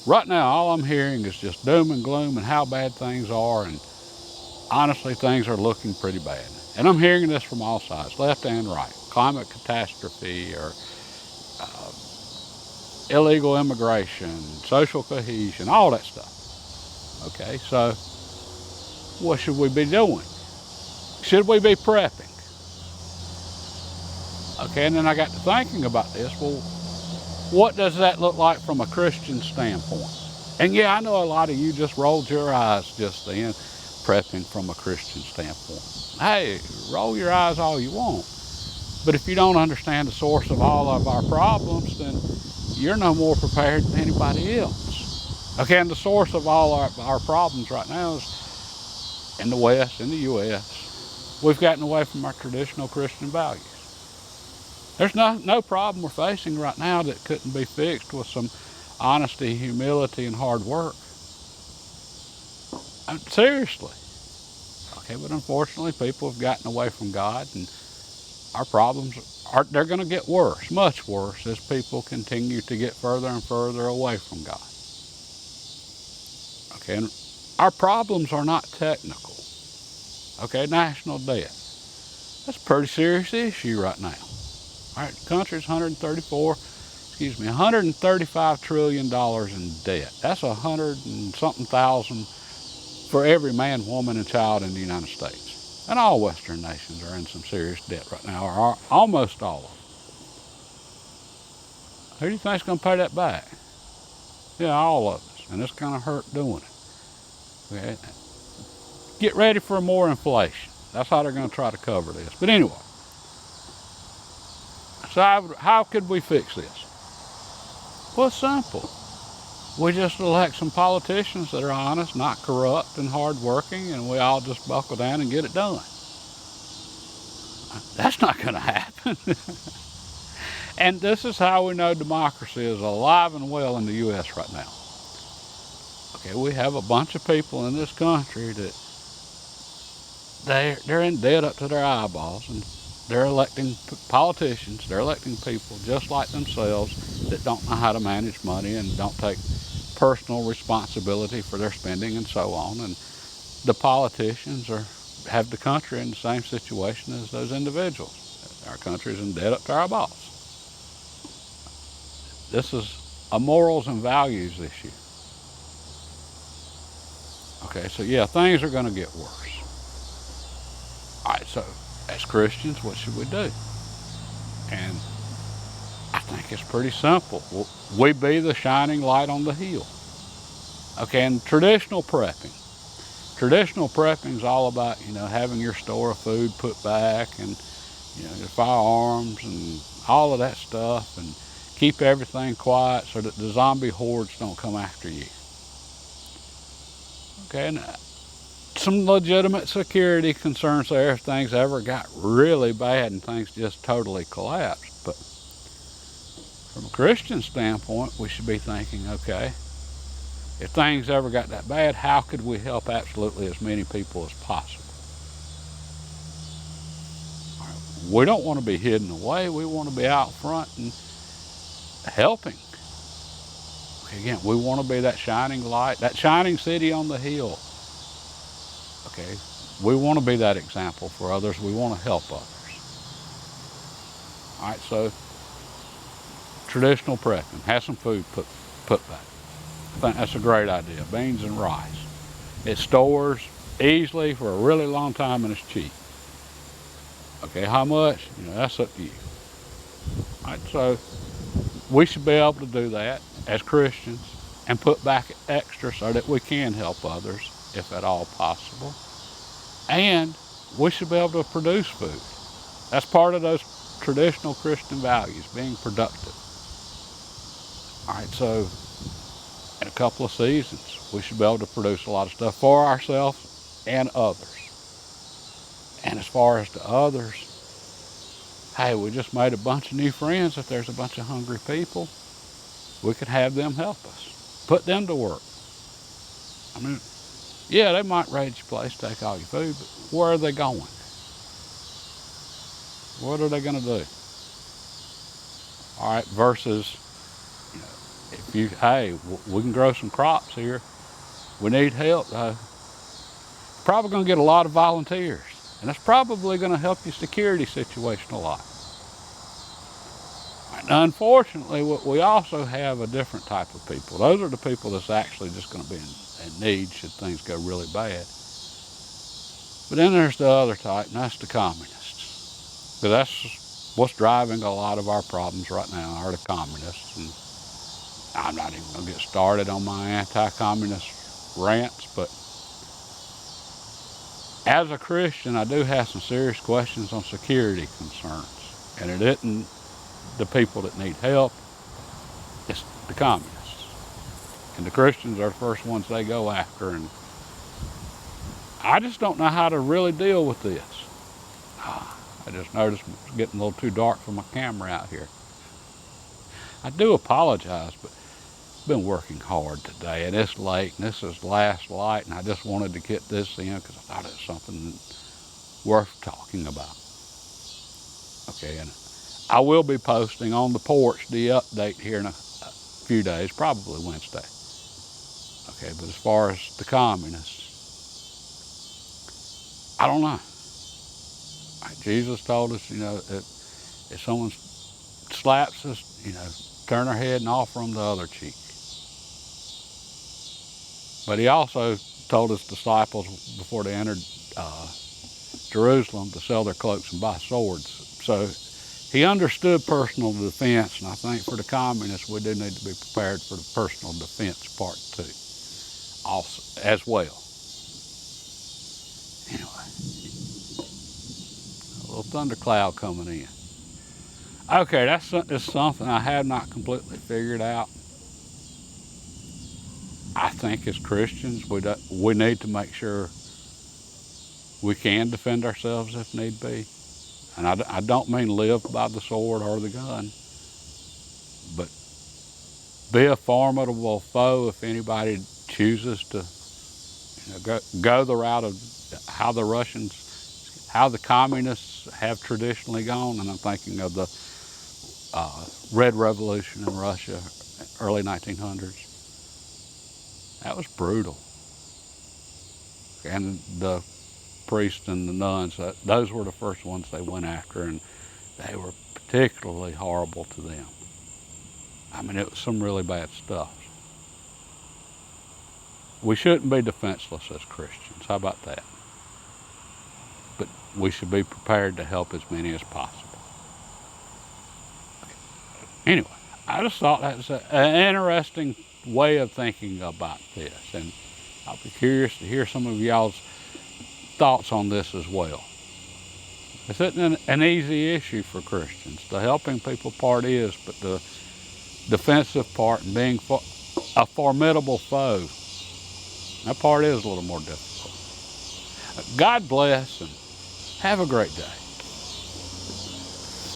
Right now, all I'm hearing is just doom and gloom and how bad things are, and honestly, things are looking pretty bad. And I'm hearing this from all sides, left and right. Climate catastrophe or illegal immigration, social cohesion, all that stuff. Okay, so what should we be doing? Should we be prepping? Okay, and then I got to thinking about this. Well, what does that look like from a Christian standpoint? And yeah, I know a lot of you just rolled your eyes just then, prepping from a Christian standpoint. Hey, roll your eyes all you want. But if you don't understand the source of all of our problems, then you're no more prepared than anybody else. Okay, and the source of all our problems right now is in the West, in the U.S. We've gotten away from our traditional Christian values. There's no problem we're facing right now that couldn't be fixed with some honesty, humility, and hard work. Seriously. Okay, but unfortunately, people have gotten away from God, and our problems are they're going to get worse, much worse, as people continue to get further and further away from God. Okay, and our problems are not technical. Okay, national debt. That's a pretty serious issue right now. All right, the country's 135 trillion dollars in debt. That's 100 and something thousand for every man, woman, and child in the United States. And all Western nations are in some serious debt right now, or almost all of them. Who do you think's going to pay that back? Yeah, all of us. And it's going to hurt doing it. Okay? Get ready for more inflation. That's how they're going to try to cover this. But anyway, so how could we fix this? Well, it's simple. We just elect some politicians that are honest, not corrupt, and hardworking, and we all just buckle down and get it done. That's not going to happen. And this is how we know democracy is alive and well in the U.S. right now. Okay, we have a bunch of people in this country that they're in debt up to their eyeballs, and they're electing politicians, they're electing people just like themselves that don't know how to manage money and don't take personal responsibility for their spending and so on. And the politicians have the country in the same situation as those individuals. Our country's in debt up to our eyeballs. This is a morals and values issue. Okay, so yeah, things are going to get worse. All right, so as Christians, what should we do? And I think it's pretty simple. We be the shining light on the hill. Okay, and traditional prepping. Traditional prepping is all about, having your store of food put back and, your firearms and all of that stuff, and keep everything quiet so that the zombie hordes don't come after you. Okay, and some legitimate security concerns there if things ever got really bad and things just totally collapsed. But from a Christian standpoint, we should be thinking, okay, if things ever got that bad, how could we help absolutely as many people as possible? We don't want to be hidden away. We want to be out front and helping. Again, we want to be that shining light, that shining city on the hill. Okay, we want to be that example for others. We want to help others. All right, so traditional prepping, have some food put back. I think that's a great idea. Beans and rice. It stores easily for a really long time and it's cheap. Okay, how much? That's up to you. All right, so we should be able to do that as Christians and put back extra so that we can help others if at all possible. And we should be able to produce food. That's part of those traditional Christian values, being productive. All right, so in a couple of seasons, we should be able to produce a lot of stuff for ourselves and others. And as far as the others, hey, we just made a bunch of new friends. If there's a bunch of hungry people, we could have them help us, put them to work. I mean, yeah, they might raid your place, take all your food, but where are they going? What are they going to do? All right, versus If you, hey, we can grow some crops here. We need help, though. Probably going to get a lot of volunteers, and that's probably going to help your security situation a lot. Now, unfortunately, we also have a different type of people. Those are the people that's actually just going to be in need should things go really bad. But then there's the other type, and that's the communists. Because that's what's driving a lot of our problems right now, are the communists. And I'm not even going to get started on my anti-communist rants, but as a Christian, I do have some serious questions on security concerns. And it isn't the people that need help, it's the communists. And the Christians are the first ones they go after. And I just don't know how to really deal with this. I just noticed it's getting a little too dark for my camera out here. I do apologize, but I've been working hard today, and it's late, and this is the last light, and I just wanted to get this in because I thought it was something worth talking about. Okay, and I will be posting on the porch the update here in a few days, probably Wednesday. Okay, but as far as the communists, I don't know. Jesus told us, if someone slaps us, turn our head and offer them the other cheek. But he also told his disciples before they entered Jerusalem to sell their cloaks and buy swords. So he understood personal defense, and I think for the communists, we do need to be prepared for the personal defense part too, also, as well. Anyway, a little thundercloud coming in. Okay, that's something I have not completely figured out. I think as Christians, we need to make sure we can defend ourselves if need be. And I don't mean live by the sword or the gun, but be a formidable foe if anybody chooses to go the route of how the communists have traditionally gone. And I'm thinking of the Red Revolution in Russia, early 1900s. That was brutal. And the priests and the nuns, those were the first ones they went after, and they were particularly horrible to them. I mean, it was some really bad stuff. We shouldn't be defenseless as Christians. How about that? But we should be prepared to help as many as possible. Anyway, I just thought that was an interesting way of thinking about this, and I'll be curious to hear some of y'all's thoughts on this as well. This isn't an easy issue for Christians. The helping people part is, but the defensive part and being a formidable foe, that part is a little more difficult. God bless and have a great day.